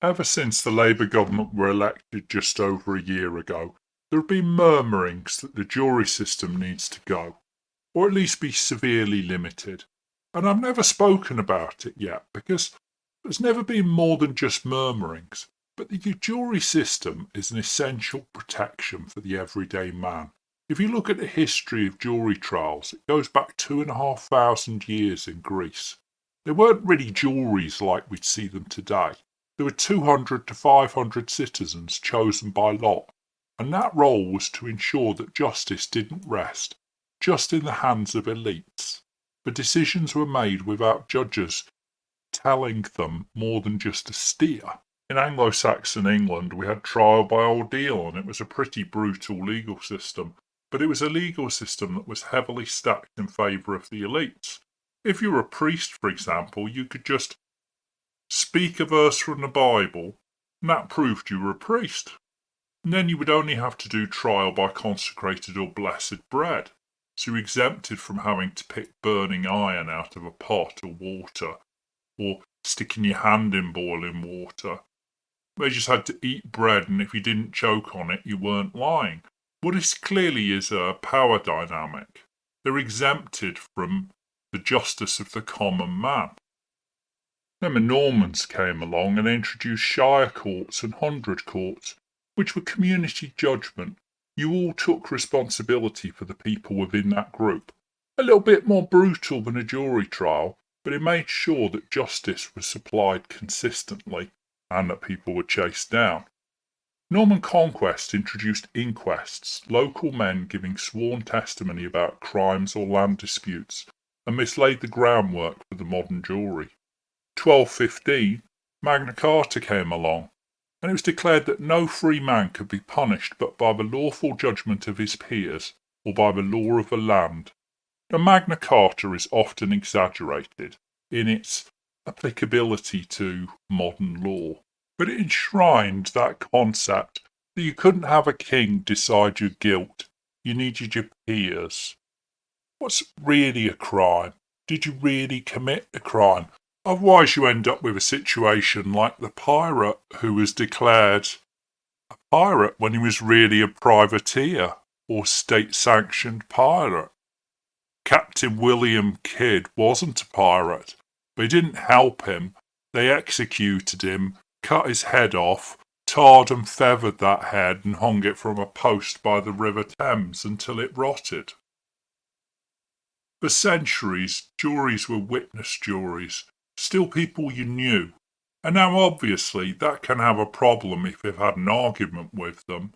Ever since the Labour government were elected just over a year ago, there have been murmurings that the jury system needs to go, or at least be severely limited. And I've never spoken about it yet because there's never been more than just murmurings. But the jury system is an essential protection for the everyday man. If you look at the history of jury trials, it goes back 2,500 years in Greece. They weren't really juries like we'd see them today. There were 200 to 500 citizens chosen by lot, and that role was to ensure that justice didn't rest just in the hands of elites. The decisions were made without judges telling them more than just to steer. In Anglo-Saxon England, we had trial by ordeal, and it was a pretty brutal legal system, but it was a legal system that was heavily stacked in favour of the elites. If you were a priest, for example, you could just speak a verse from the Bible, and that proved you were a priest. And then you would only have to do trial by consecrated or blessed bread, so you're exempted from having to pick burning iron out of a pot or water, or sticking your hand in boiling water. They just had to eat bread, and if you didn't choke on it, you weren't lying. Well, this clearly is a power dynamic. They're exempted from the justice of the common man. Then the Normans came along and introduced shire courts and hundred courts, which were community judgment. You all took responsibility for the people within that group. A little bit more brutal than a jury trial, but it made sure that justice was supplied consistently and that people were chased down. Norman conquest introduced inquests, local men giving sworn testimony about crimes or land disputes, and this laid the groundwork for the modern jury. 1215, Magna Carta came along, and it was declared that no free man could be punished but by the lawful judgment of his peers or by the law of the land. The Magna Carta is often exaggerated in its applicability to modern law, but it enshrined that concept that you couldn't have a king decide your guilt, you needed your peers. What's really a crime? Did you really commit a crime? Otherwise you end up with a situation like the pirate who was declared a pirate when he was really a privateer or state-sanctioned pirate. Captain William Kidd wasn't a pirate. They didn't help him. They executed him, cut his head off, tarred and feathered that head and hung it from a post by the River Thames until it rotted. For centuries, juries were witness juries, still people you knew. And now obviously that can have a problem if you've had an argument with them.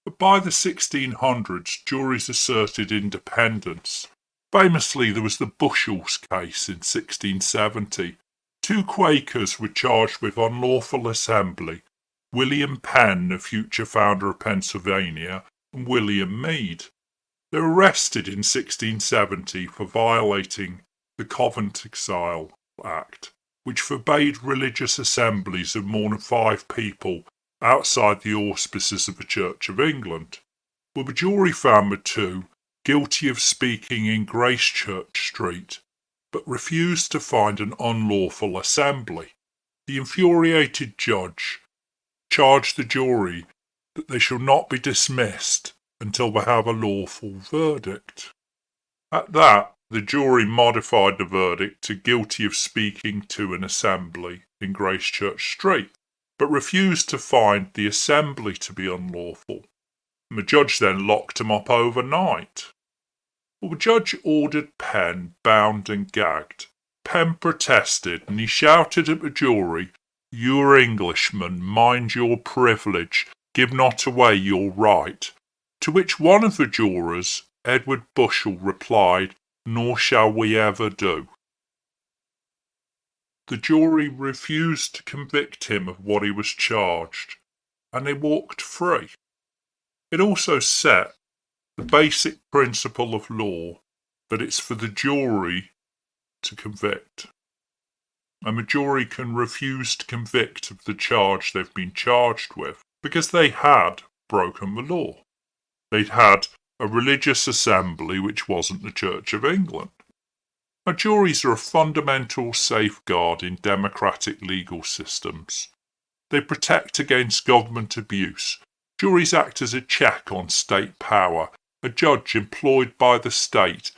But by the 1600s, juries asserted independence. Famously, there was the Bushels case in 1670. Two Quakers were charged with unlawful assembly, William Penn, the future founder of Pennsylvania, and William Meade. They were arrested in 1670 for violating the Covent Exile Act, which forbade religious assemblies of more than 5 people outside the auspices of the Church of England. Well, the jury found the two guilty of speaking in Gracechurch Street, but refused to find an unlawful assembly. The infuriated judge charged the jury that they shall not be dismissed until they have a lawful verdict. At that, the jury modified the verdict to guilty of speaking to an assembly in Gracechurch Street, but refused to find the assembly to be unlawful. And the judge then locked him up overnight. Well, the judge ordered Penn bound and gagged. Penn protested, and he shouted at the jury, "You are Englishmen, mind your privilege, give not away your right." To which one of the jurors, Edward Bushel, replied, "Nor shall we ever do." The jury refused to convict him of what he was charged, and they walked free. It also set the basic principle of law that it's for the jury to convict. And the jury can refuse to convict of the charge they've been charged with because they had broken the law. They'd had a religious assembly which wasn't the Church of England. Now, juries are a fundamental safeguard in democratic legal systems. They protect against government abuse. Juries act as a check on state power. A judge employed by the state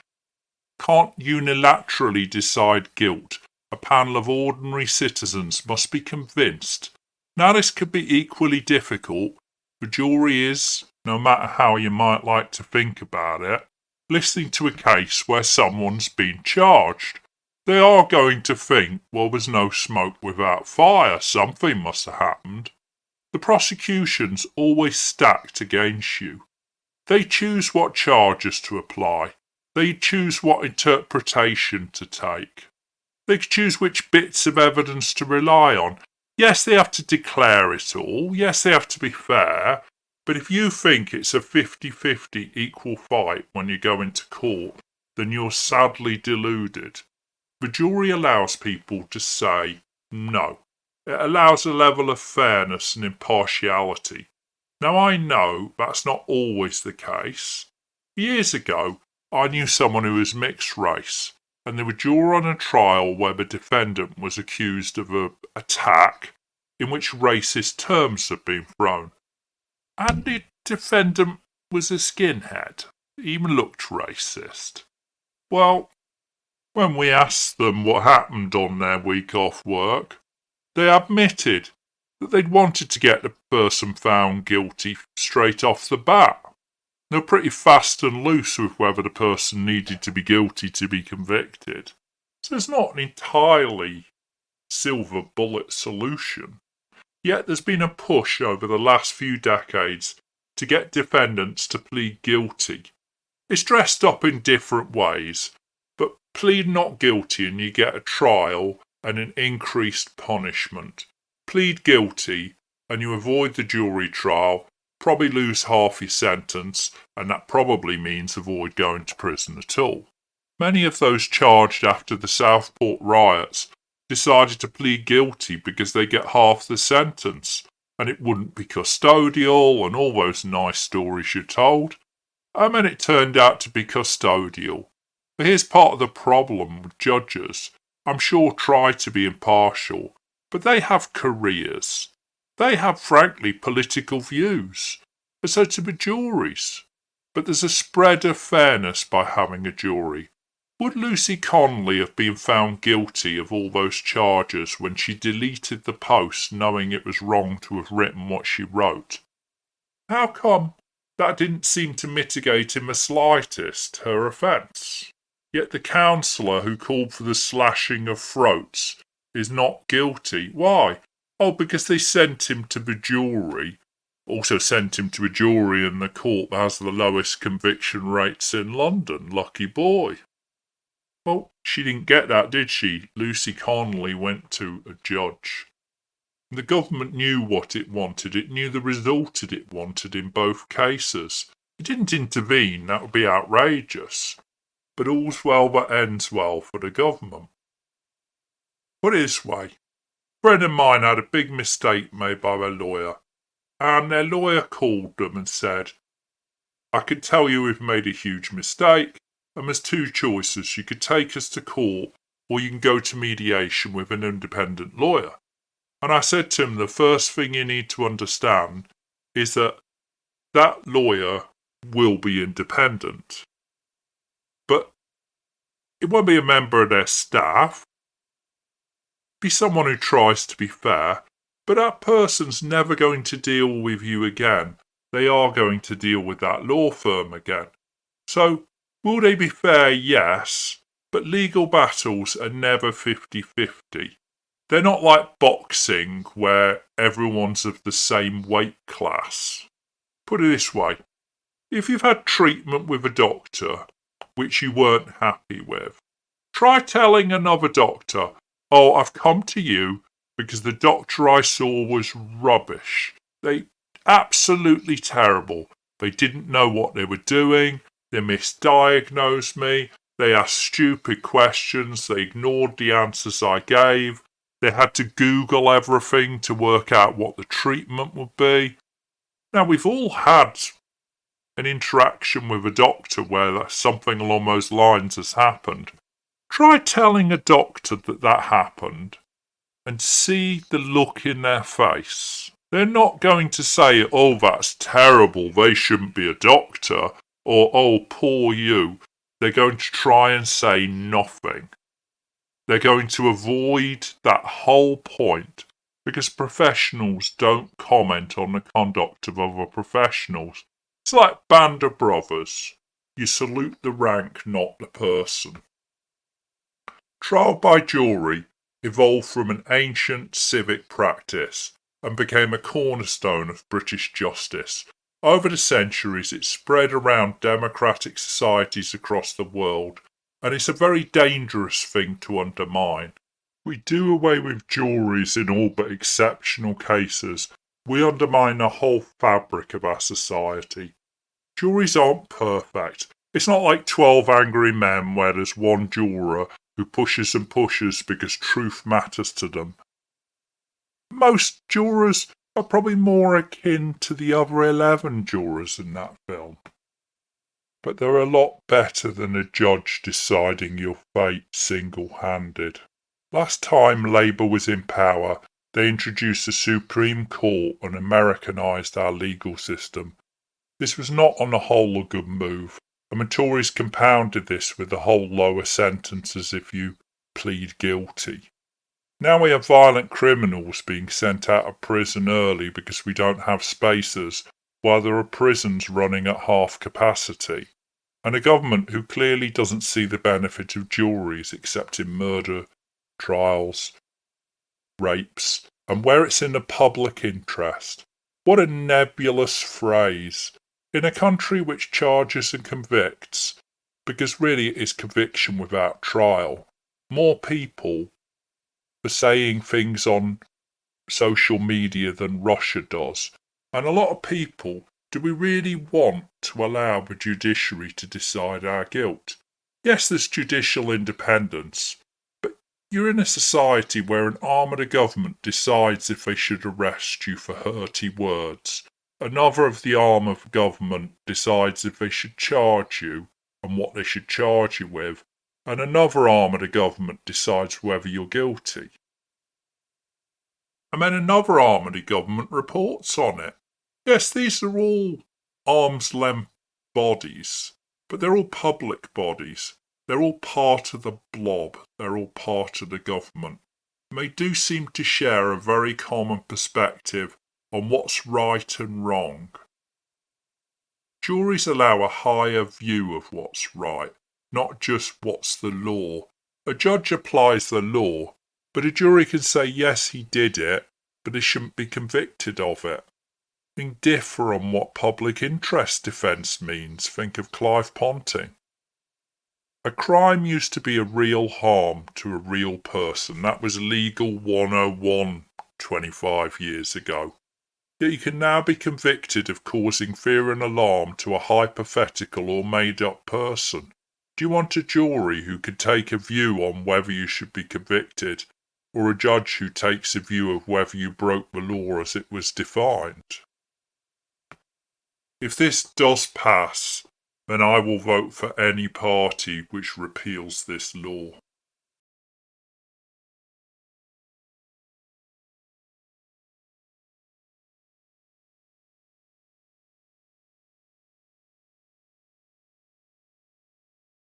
can't unilaterally decide guilt. A panel of ordinary citizens must be convinced. Now this could be equally difficult. The jury is, no matter how you might like to think about it, listening to a case where someone's been charged. They are going to think, well, there's no smoke without fire, something must have happened. The prosecution's always stacked against you. They choose what charges to apply. They choose what interpretation to take. They choose which bits of evidence to rely on. Yes, they have to declare it all. Yes, they have to be fair. But if you think it's a 50-50 equal fight when you go into court, then you're sadly deluded. The jury allows people to say no. It allows a level of fairness and impartiality. Now I know that's not always the case. Years ago, I knew someone who was mixed race, and they were juror on a trial where the defendant was accused of an attack in which racist terms had been thrown. And the defendant was a skinhead. He even looked racist. Well, when we asked them what happened on their week off work, they admitted that they'd wanted to get the person found guilty straight off the bat. They were pretty fast and loose with whether the person needed to be guilty to be convicted. So it's not an entirely silver bullet solution. Yet there's been a push over the last few decades to get defendants to plead guilty. It's dressed up in different ways, but plead not guilty and you get a trial and an increased punishment. Plead guilty and you avoid the jury trial, probably lose half your sentence, and that probably means avoid going to prison at all. Many of those charged after the Southport riots decided to plead guilty because they get half the sentence, and it wouldn't be custodial and all those nice stories you're told. And then it turned out to be custodial. But here's part of the problem with judges. I'm sure try to be impartial, but they have careers. They have, frankly, political views. And so do the juries. But there's a spread of fairness by having a jury. Would Lucy Connolly have been found guilty of all those charges when she deleted the post knowing it was wrong to have written what she wrote? How come that didn't seem to mitigate in the slightest her offence? Yet the counsellor who called for the slashing of throats is not guilty. Why? Oh, because they sent him to the jury. Also sent him to a jury in the court that has the lowest conviction rates in London. Lucky boy. Well, she didn't get that, did she? Lucy Connolly went to a judge. The government knew what it wanted. It knew the result it wanted in both cases. It didn't intervene. That would be outrageous. But all's well that ends well for the government. Put it this way. A friend of mine had a big mistake made by their lawyer, and their lawyer called them and said, I can tell you we've made a huge mistake, and there's two choices. You could take us to court, or you can go to mediation with an independent lawyer. And I said to him, the first thing you need to understand is that that lawyer will be independent. But it won't be a member of their staff. Be someone who tries to be fair, but that person's never going to deal with you again. They are going to deal with that law firm again. So, will they be fair? Yes, but legal battles are never 50-50. They're not like boxing where everyone's of the same weight class. Put it this way, if you've had treatment with a doctor which you weren't happy with, try telling another doctor, oh, I've come to you because the doctor I saw was rubbish. They absolutely terrible. They didn't know what they were doing. They misdiagnosed me. They asked stupid questions. They ignored the answers I gave. They had to Google everything to work out what the treatment would be. Now, we've all had an interaction with a doctor where something along those lines has happened. Try telling a doctor that happened. and see the look in their face. They're not going to say, oh, that's terrible, they shouldn't be a doctor, or oh, poor you. They're going to try and say nothing. They're going to avoid that whole point because professionals don't comment on the conduct of other professionals. It's like Band of Brothers. You salute the rank, not the person. Trial by jury evolved from an ancient civic practice and became a cornerstone of British justice. Over the centuries, it spread around democratic societies across the world, and it's a very dangerous thing to undermine. We do away with juries in all but exceptional cases. We undermine the whole fabric of our society. Juries aren't perfect. It's not like 12 Angry Men where there's one juror who pushes and pushes because truth matters to them. Most jurors are probably more akin to the other 11 jurors in that film. But they're a lot better than a judge deciding your fate single-handed. Last time Labour was in power, they introduced the Supreme Court and Americanised our legal system. This was not on the whole a good move, and the Tories compounded this with the whole lower sentences if you plead guilty. Now we have violent criminals being sent out of prison early because we don't have spaces, while there are prisons running at half capacity, and a government who clearly doesn't see the benefit of juries except in murder trials, rapes, and where it's in the public interest. What a nebulous phrase. In a country which charges and convicts, because really it is conviction without trial, more people for saying things on social media than Russia does. And a lot of people, do we really want to allow the judiciary to decide our guilt? Yes, there's judicial independence, but you're in a society where an arm of the government decides if they should arrest you for hurty words. Another of the arm of government decides if they should charge you and what they should charge you with, and another arm of the government decides whether you're guilty. And then another arm of the government reports on it. Yes, these are all arm's-length bodies, but they're all public bodies. They're all part of the blob. They're all part of the government. And they do seem to share a very common perspective on what's right and wrong. Juries allow a higher view of what's right, not just what's the law. A judge applies the law, but a jury can say yes, he did it, but he shouldn't be convicted of it. They differ on what public interest defence means. Think of Clive Ponting. A crime used to be a real harm to a real person. That was legal 101 25 years ago. Yet you can now be convicted of causing fear and alarm to a hypothetical or made-up person. Do you want a jury who can take a view on whether you should be convicted, or a judge who takes a view of whether you broke the law as it was defined? If this does pass, then I will vote for any party which repeals this law.